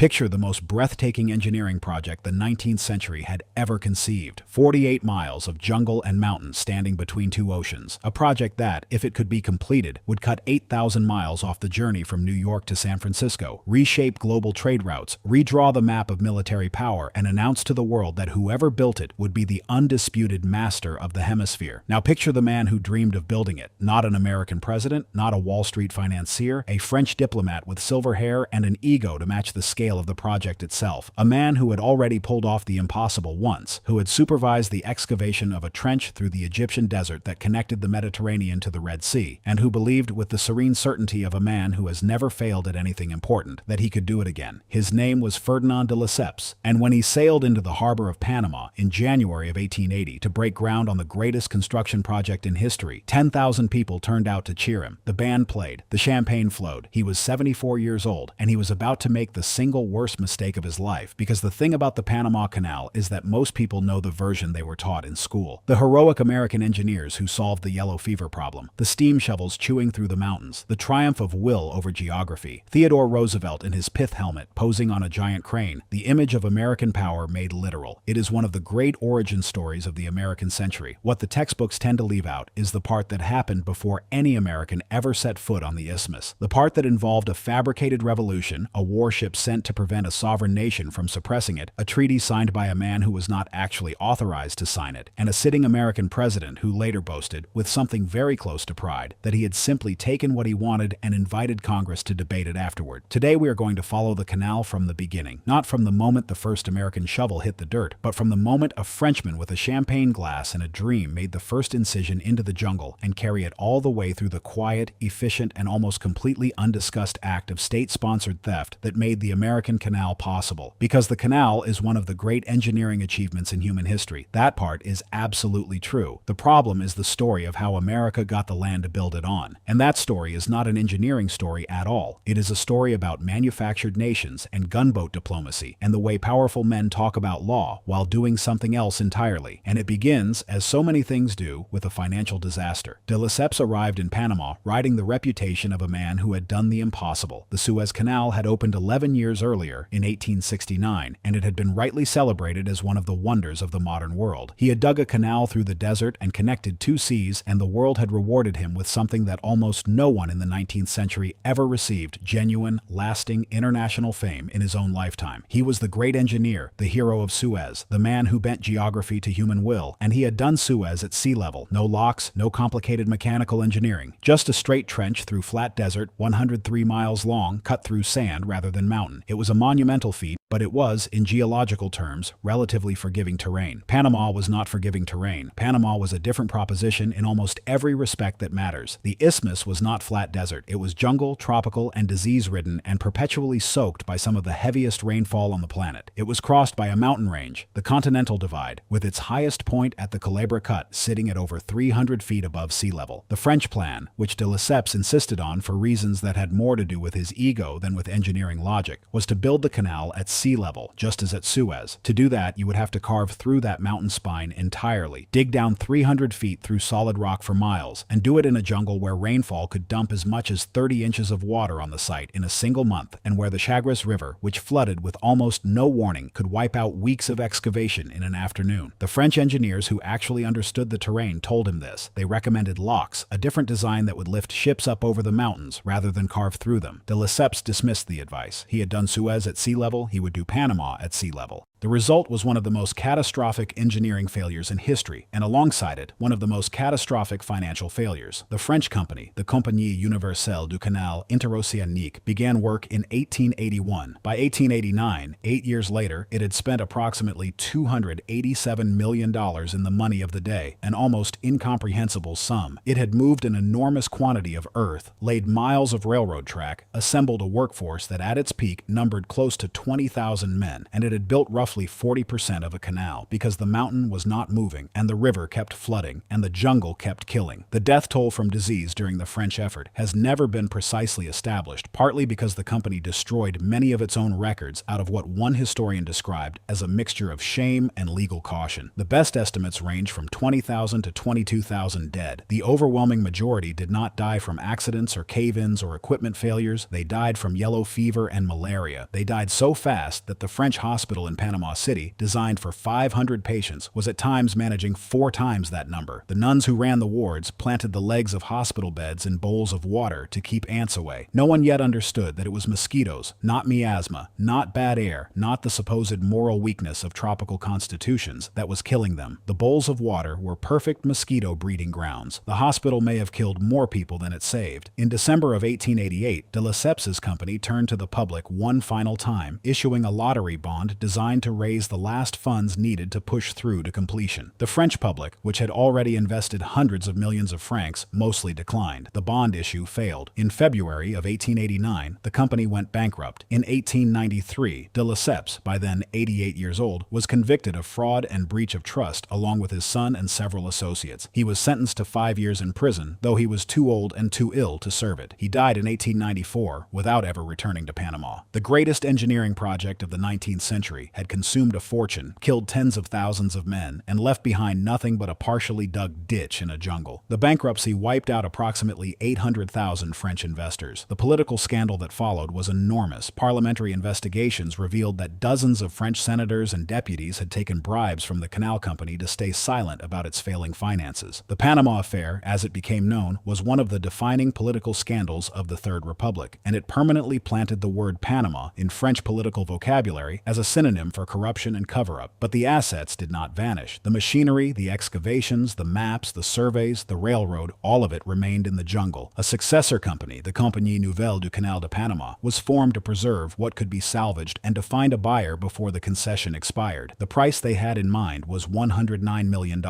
Picture the most breathtaking engineering project the 19th century had ever conceived. 48 miles of jungle and mountains standing between two oceans. A project that, if it could be completed, would cut 8,000 miles off the journey from New York to San Francisco, reshape global trade routes, redraw the map of military power, and announce to the world that whoever built it would be the undisputed master of the hemisphere. Now picture the man who dreamed of building it. Not an American president, not a Wall Street financier, a French diplomat with silver hair and an ego to match the scale of the project itself. A man who had already pulled off the impossible once, who had supervised the excavation of a trench through the Egyptian desert that connected the Mediterranean to the Red Sea, and who believed with the serene certainty of a man who has never failed at anything important that he could do it again. His name was Ferdinand de Lesseps, and when he sailed into the harbor of Panama in January of 1880 to break ground on the greatest construction project in history, 10,000 people turned out to cheer him. The band played, the champagne flowed. He was 74 years old, and he was about to make the single worst mistake of his life, because the thing about the Panama Canal is that most people know the version they were taught in school. The heroic American engineers who solved the yellow fever problem, the steam shovels chewing through the mountains, the triumph of will over geography, Theodore Roosevelt in his pith helmet posing on a giant crane, the image of American power made literal. It is one of the great origin stories of the American century. What the textbooks tend to leave out is the part that happened before any American ever set foot on the isthmus. The part that involved a fabricated revolution, a warship sent to prevent a sovereign nation from suppressing it, a treaty signed by a man who was not actually authorized to sign it, and a sitting American president who later boasted, with something very close to pride, that he had simply taken what he wanted and invited Congress to debate it afterward. Today we are going to follow the canal from the beginning, not from the moment the first American shovel hit the dirt, but from the moment a Frenchman with a champagne glass and a dream made the first incision into the jungle and carry it all the way through the quiet, efficient, and almost completely undiscussed act of state-sponsored theft that made the American Canal possible. Because the canal is one of the great engineering achievements in human history. That part is absolutely true. The problem is the story of how America got the land to build it on. And that story is not an engineering story at all. It is a story about manufactured nations and gunboat diplomacy and the way powerful men talk about law while doing something else entirely. And it begins, as so many things do, with a financial disaster. De Lesseps arrived in Panama riding the reputation of a man who had done the impossible. The Suez Canal had opened 11 years earlier, in 1869, and it had been rightly celebrated as one of the wonders of the modern world. He had dug a canal through the desert and connected two seas, and the world had rewarded him with something that almost no one in the 19th century ever received: genuine, lasting, international fame in his own lifetime. He was the great engineer, the hero of Suez, the man who bent geography to human will, and he had done Suez at sea level. No locks, no complicated mechanical engineering, just a straight trench through flat desert, 103 miles long, cut through sand rather than mountain. It was a monumental feat, but it was, in geological terms, relatively forgiving terrain. Panama was not forgiving terrain. Panama was a different proposition in almost every respect that matters. The isthmus was not flat desert. It was jungle, tropical, and disease-ridden, and perpetually soaked by some of the heaviest rainfall on the planet. It was crossed by a mountain range, the Continental Divide, with its highest point at the Culebra Cut sitting at over 300 feet above sea level. The French plan, which de Lesseps insisted on for reasons that had more to do with his ego than with engineering logic, was to build the canal at sea level, just as at Suez. To do that, you would have to carve through that mountain spine entirely, dig down 300 feet through solid rock for miles, and do it in a jungle where rainfall could dump as much as 30 inches of water on the site in a single month, and where the Chagres River, which flooded with almost no warning, could wipe out weeks of excavation in an afternoon. The French engineers who actually understood the terrain told him this. They recommended locks, a different design that would lift ships up over the mountains rather than carve through them. De Lesseps dismissed the advice. He had done Suez at sea level, he would do Panama at sea level. The result was one of the most catastrophic engineering failures in history, and alongside it, one of the most catastrophic financial failures. The French company, the Compagnie Universelle du Canal Interoceanique, began work in 1881. By 1889, 8 years later, it had spent approximately $287 million in the money of the day, an almost incomprehensible sum. It had moved an enormous quantity of earth, laid miles of railroad track, assembled a workforce that at its peak numbered close to 20,000 men, and it had built roughly roughly 40% of a canal because the mountain was not moving and the river kept flooding and the jungle kept killing. The death toll from disease during the French effort has never been precisely established, partly because the company destroyed many of its own records out of what one historian described as a mixture of shame and legal caution. The best estimates range from 20,000 to 22,000 dead. The overwhelming majority did not die from accidents or cave-ins or equipment failures. They died from yellow fever and malaria. They died so fast that the French hospital in Panama City, designed for 500 patients, was at times managing 4 times that number. The nuns who ran the wards planted the legs of hospital beds in bowls of water to keep ants away. No one yet understood that it was mosquitoes, not miasma, not bad air, not the supposed moral weakness of tropical constitutions that was killing them. The bowls of water were perfect mosquito breeding grounds. The hospital may have killed more people than it saved. In December of 1888, de Lesseps's company turned to the public one final time, issuing a lottery bond designed to raise the last funds needed to push through to completion. The French public, which had already invested hundreds of millions of francs, mostly declined. The bond issue failed. In February of 1889, the company went bankrupt. In 1893, de Lesseps, by then 88 years old, was convicted of fraud and breach of trust along with his son and several associates. He was sentenced to 5 years in prison, though he was too old and too ill to serve it. He died in 1894 without ever returning to Panama. The greatest engineering project of the 19th century had consumed a fortune, killed tens of thousands of men, and left behind nothing but a partially dug ditch in a jungle. The bankruptcy wiped out approximately 800,000 French investors. The political scandal that followed was enormous. Parliamentary investigations revealed that dozens of French senators and deputies had taken bribes from the canal company to stay silent about its failing finances. The Panama Affair, as it became known, was one of the defining political scandals of the Third Republic, and it permanently planted the word Panama in French political vocabulary as a synonym for corruption and cover-up. But the assets did not vanish. The machinery, the excavations, the maps, the surveys, the railroad, all of it remained in the jungle. A successor company, the Compagnie Nouvelle du Canal de Panama, was formed to preserve what could be salvaged and to find a buyer before the concession expired. The price they had in mind was $109 million.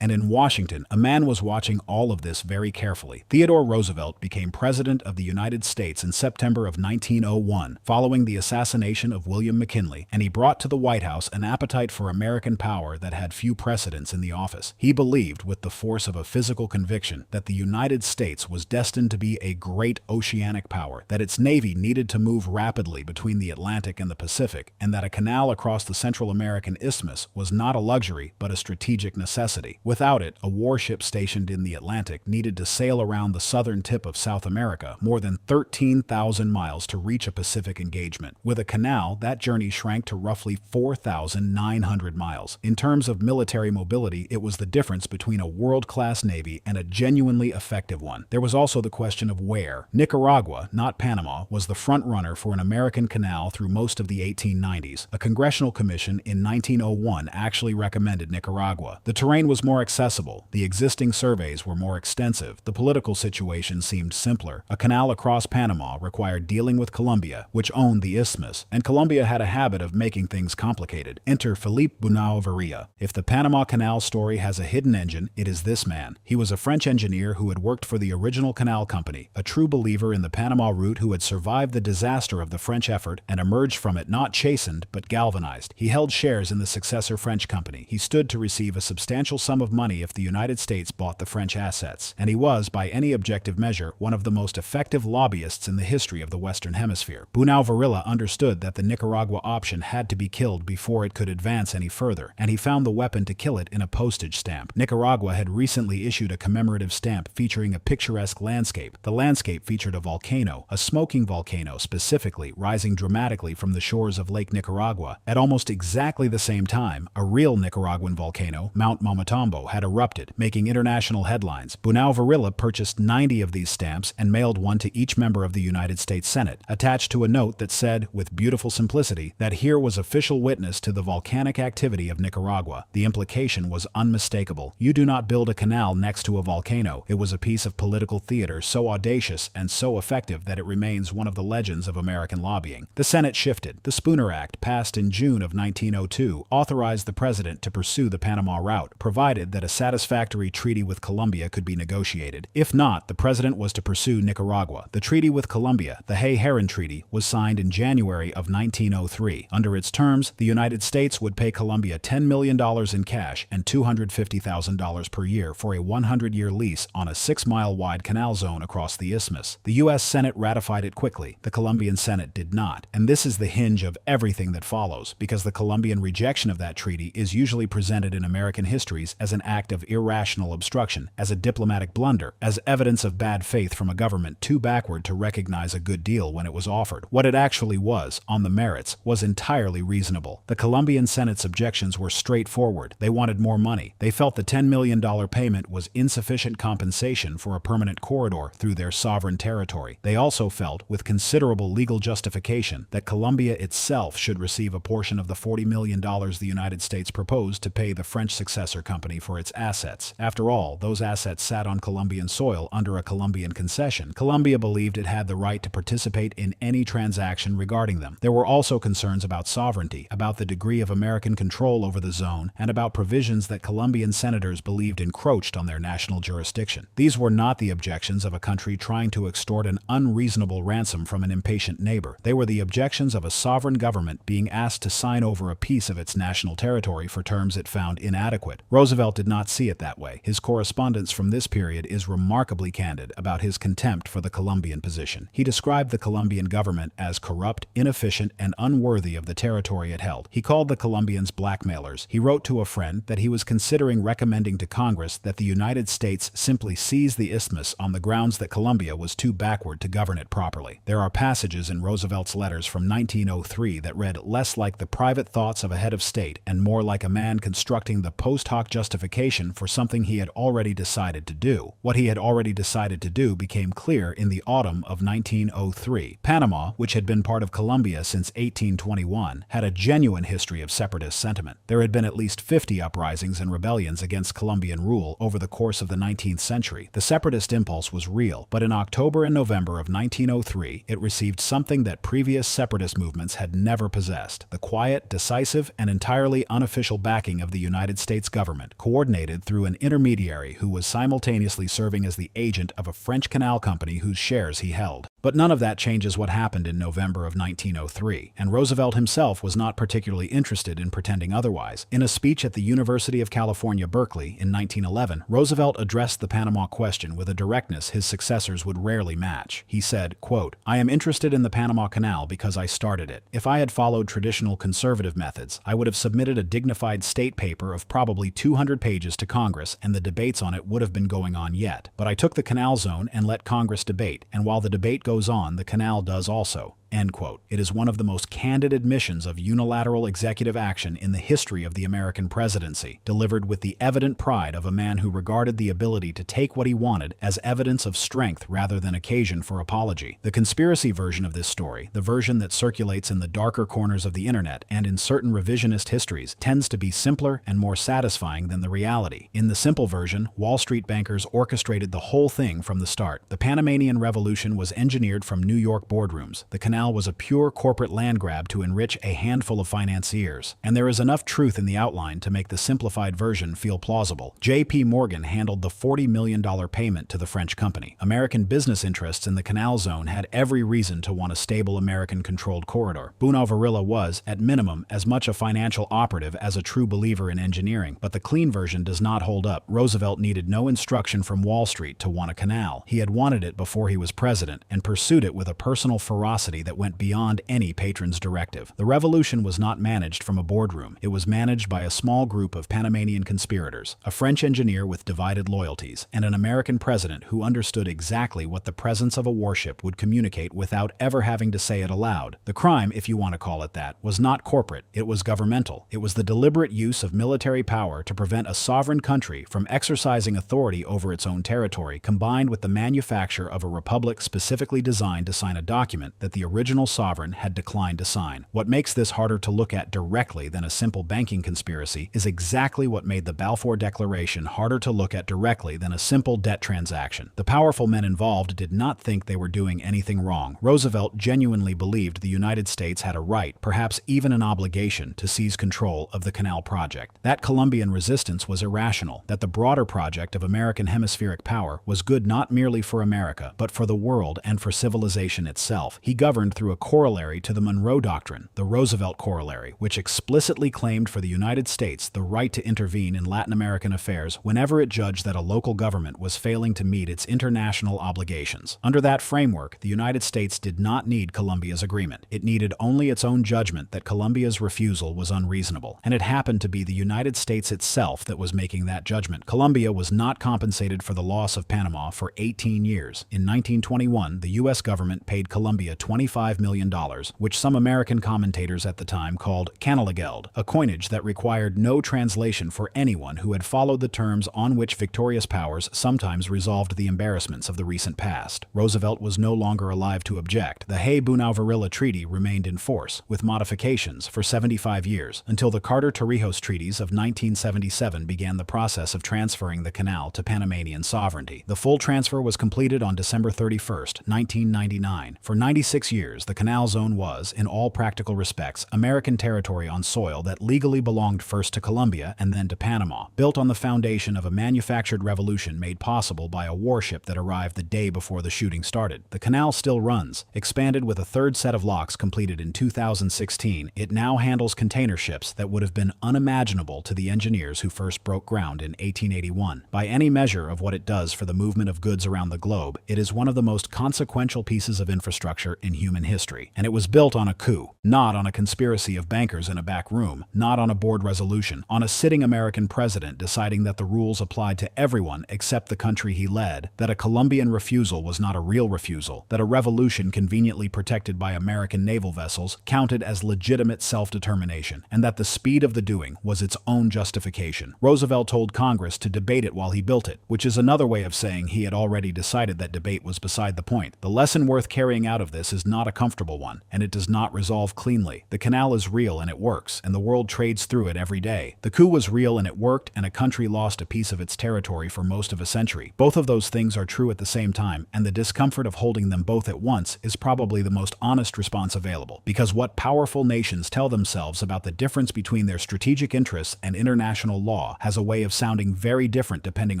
And in Washington, a man was watching all of this very carefully. Theodore Roosevelt became President of the United States in September of 1901, following the assassination of William McKinley, and he brought to the White House an appetite for American power that had few precedents in the office. He believed, with the force of a physical conviction, that the United States was destined to be a great oceanic power, that its navy needed to move rapidly between the Atlantic and the Pacific, and that a canal across the Central American Isthmus was not a luxury but a strategic necessity. Without it, a warship stationed in the Atlantic needed to sail around the southern tip of South America more than 13,000 miles to reach a Pacific engagement. With a canal, that journey shrank to roughly 4,900 miles. In terms of military mobility, it was the difference between a world-class navy and a genuinely effective one. There was also the question of where. Nicaragua, not Panama, was the front runner for an American canal through most of the 1890s. A congressional commission in 1901 actually recommended Nicaragua. The terrain was more accessible. The existing surveys were more extensive. The political situation seemed simpler. A canal across Panama required dealing with Colombia, which owned the isthmus, and Colombia had a habit of making things complicated. Enter Philippe Bunau Varilla. If the Panama Canal story has a hidden engine, it is this man. He was a French engineer who had worked for the original canal company, a true believer in the Panama route who had survived the disaster of the French effort and emerged from it not chastened but galvanized. He held shares in the successor French company. He stood to receive a substantial sum of money if the United States bought the French assets, and he was, by any objective measure, one of the most effective lobbyists in the history of the Western Hemisphere. Bunau Varilla understood that the Nicaragua option had to be killed before it could advance any further, and he found the weapon to kill it in a postage stamp. Nicaragua had recently issued a commemorative stamp featuring a picturesque landscape. The landscape featured a volcano, a smoking volcano specifically, rising dramatically from the shores of Lake Nicaragua. At almost exactly the same time, a real Nicaraguan volcano, Mount Momotombo, had erupted, making international headlines. Bunau Varilla purchased 90 of these stamps and mailed one to each member of the United States Senate, attached to a note that said, with beautiful simplicity, that here was official witness to the volcanic activity of Nicaragua. The implication was unmistakable. You do not build a canal next to a volcano. It was a piece of political theater so audacious and so effective that it remains one of the legends of American lobbying. The Senate shifted. The Spooner Act, passed in June of 1902, authorized the president to pursue the Panama route, provided that a satisfactory treaty with Colombia could be negotiated. If not, the president was to pursue Nicaragua. The treaty with Colombia, the Hay-Herran Treaty, was signed in January of 1903. Under its terms, terms, the United States would pay Colombia $10 million in cash and $250,000 per year for a 100-year lease on a 6-mile-wide canal zone across the isthmus. The U.S. Senate ratified it quickly. The Colombian Senate did not. And this is the hinge of everything that follows, because the Colombian rejection of that treaty is usually presented in American histories as an act of irrational obstruction, as a diplomatic blunder, as evidence of bad faith from a government too backward to recognize a good deal when it was offered. What it actually was, on the merits, was entirely reasonable. The Colombian Senate's objections were straightforward. They wanted more money. They felt the $10 million payment was insufficient compensation for a permanent corridor through their sovereign territory. They also felt, with considerable legal justification, that Colombia itself should receive a portion of the $40 million the United States proposed to pay the French successor company for its assets. After all, those assets sat on Colombian soil under a Colombian concession. Colombia believed it had the right to participate in any transaction regarding them. There were also concerns about sovereignty, about the degree of American control over the zone, and about provisions that Colombian senators believed encroached on their national jurisdiction. These were not the objections of a country trying to extort an unreasonable ransom from an impatient neighbor. They were the objections of a sovereign government being asked to sign over a piece of its national territory for terms it found inadequate. Roosevelt did not see it that way. His correspondence from this period is remarkably candid about his contempt for the Colombian position. He described the Colombian government as corrupt, inefficient, and unworthy of the territory it held. He called the Colombians blackmailers. He wrote to a friend that he was considering recommending to Congress that the United States simply seize the isthmus on the grounds that Colombia was too backward to govern it properly. There are passages in Roosevelt's letters from 1903 that read less like the private thoughts of a head of state and more like a man constructing the post hoc justification for something he had already decided to do. What he had already decided to do became clear in the autumn of 1903. Panama, which had been part of Colombia since 1821, had a genuine history of separatist sentiment. There had been at least 50 uprisings and rebellions against Colombian rule over the course of the 19th century. The separatist impulse was real, but in October and November of 1903, it received something that previous separatist movements had never possessed: the quiet, decisive, and entirely unofficial backing of the United States government, coordinated through an intermediary who was simultaneously serving as the agent of a French canal company whose shares he held. But none of that changes what happened in November of 1903, and Roosevelt himself was not particularly interested in pretending otherwise. In a speech at the University of California, Berkeley, in 1911, Roosevelt addressed the Panama question with a directness his successors would rarely match. He said, quote, "I am interested in the Panama Canal because I started it. If I had followed traditional conservative methods, I would have submitted a dignified state paper of probably 200 pages to Congress, and the debates on it would have been going on yet. But I took the canal zone and let Congress debate, and while the debate goes on, the canal does also." End quote. It is one of the most candid admissions of unilateral executive action in the history of the American presidency, delivered with the evident pride of a man who regarded the ability to take what he wanted as evidence of strength rather than occasion for apology. The conspiracy version of this story, the version that circulates in the darker corners of the internet and in certain revisionist histories, tends to be simpler and more satisfying than the reality. In the simple version, Wall Street bankers orchestrated the whole thing from the start. The Panamanian Revolution was engineered from New York boardrooms. The canal was a pure corporate land grab to enrich a handful of financiers, and there is enough truth in the outline to make the simplified version feel plausible. J.P. Morgan handled the $40 million payment to the French company. American business interests in the canal zone had every reason to want a stable American-controlled corridor. Bonavarilla was, at minimum, as much a financial operative as a true believer in engineering, but the clean version does not hold up. Roosevelt needed no instruction from Wall Street to want a canal. He had wanted it before he was president, and pursued it with a personal ferocity that went beyond any patron's directive. The revolution was not managed from a boardroom. It was managed by a small group of Panamanian conspirators, a French engineer with divided loyalties, and an American president who understood exactly what the presence of a warship would communicate without ever having to say it aloud. The crime, if you want to call it that, was not corporate. It was governmental. It was the deliberate use of military power to prevent a sovereign country from exercising authority over its own territory, combined with the manufacture of a republic specifically designed to sign a document that the original sovereign had declined to sign. What makes this harder to look at directly than a simple banking conspiracy is exactly what made the Balfour Declaration harder to look at directly than a simple debt transaction. The powerful men involved did not think they were doing anything wrong. Roosevelt genuinely believed the United States had a right, perhaps even an obligation, to seize control of the canal project. That Colombian resistance was irrational, that the broader project of American hemispheric power was good not merely for America, but for the world and for civilization itself. He governed happened through a corollary to the Monroe Doctrine, the Roosevelt Corollary, which explicitly claimed for the United States the right to intervene in Latin American affairs whenever it judged that a local government was failing to meet its international obligations. Under that framework, the United States did not need Colombia's agreement. It needed only its own judgment that Colombia's refusal was unreasonable, and it happened to be the United States itself that was making that judgment. Colombia was not compensated for the loss of Panama for 18 years. In 1921, the U.S. government paid Colombia $25 million, which some American commentators at the time called Canalageld, a coinage that required no translation for anyone who had followed the terms on which victorious powers sometimes resolved the embarrassments of the recent past. Roosevelt was no longer alive to object. The Hay-Bunau-Varilla Treaty remained in force, with modifications, for 75 years, until the Carter-Torrijos Treaties of 1977 began the process of transferring the canal to Panamanian sovereignty. The full transfer was completed on December 31, 1999. For 96 years, the Canal Zone was, in all practical respects, American territory on soil that legally belonged first to Colombia and then to Panama, built on the foundation of a manufactured revolution made possible by a warship that arrived the day before the shooting started. The canal still runs. Expanded with a third set of locks completed in 2016, it now handles container ships that would have been unimaginable to the engineers who first broke ground in 1881. By any measure of what it does for the movement of goods around the globe, it is one of the most consequential pieces of infrastructure in human history. And it was built on a coup, not on a conspiracy of bankers in a back room, not on a board resolution, on a sitting American president deciding that the rules applied to everyone except the country he led, that a Colombian refusal was not a real refusal, that a revolution conveniently protected by American naval vessels counted as legitimate self-determination, and that the speed of the doing was its own justification. Roosevelt told Congress to debate it while he built it, which is another way of saying he had already decided that debate was beside the point. The lesson worth carrying out of this is not a comfortable one, and it does not resolve cleanly. The canal is real and it works, and the world trades through it every day. The coup was real and it worked, and a country lost a piece of its territory for most of a century. Both of those things are true at the same time, and the discomfort of holding them both at once is probably the most honest response available. Because what powerful nations tell themselves about the difference between their strategic interests and international law has a way of sounding very different depending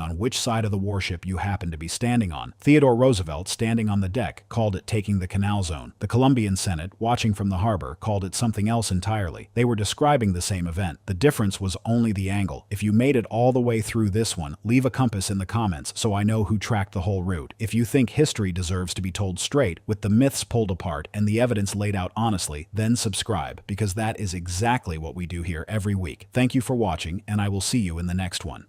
on which side of the warship you happen to be standing on. Theodore Roosevelt, standing on the deck, called it taking the canal zone. The Colombian Senate, watching from the harbor, called it something else entirely. They were describing the same event. The difference was only the angle. If you made it all the way through this one, leave a compass in the comments so I know who tracked the whole route. If you think history deserves to be told straight, with the myths pulled apart and the evidence laid out honestly, then subscribe, because that is exactly what we do here every week. Thank you for watching, and I will see you in the next one.